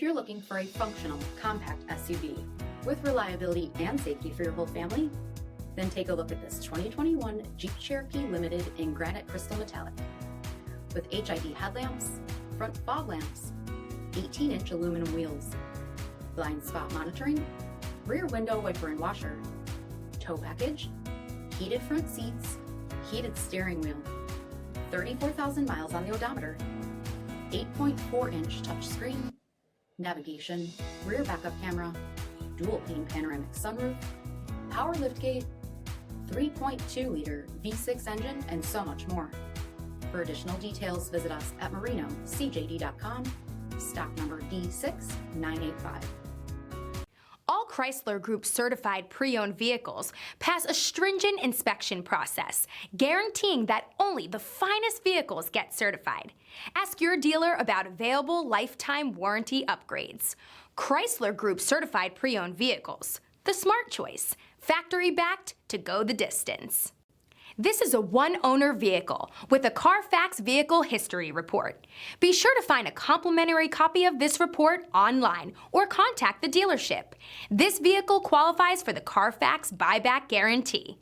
If you're looking for a functional, compact SUV with reliability and safety for your whole family, then take a look at this 2021 Jeep Cherokee Limited in granite crystal metallic. With HID headlamps, front fog lamps, 18-inch aluminum wheels, blind spot monitoring, rear window wiper and washer, tow package, heated front seats, heated steering wheel, 34,000 miles on the odometer, 8.4-inch touchscreen, navigation, rear backup camera, dual pane panoramic sunroof, power liftgate, 3.2-liter V6 engine, and so much more. For additional details, visit us at marinocjd.com, stock number D6985. All Chrysler Group certified pre-owned vehicles pass a stringent inspection process, guaranteeing that only the finest vehicles get certified. Ask your dealer about available lifetime warranty upgrades. Chrysler Group certified pre-owned vehicles, the smart choice, factory-backed to go the distance. This is a one-owner vehicle with a CARFAX vehicle history report. Be sure to find a complimentary copy of this report online or contact the dealership. This vehicle qualifies for the CARFAX buyback guarantee.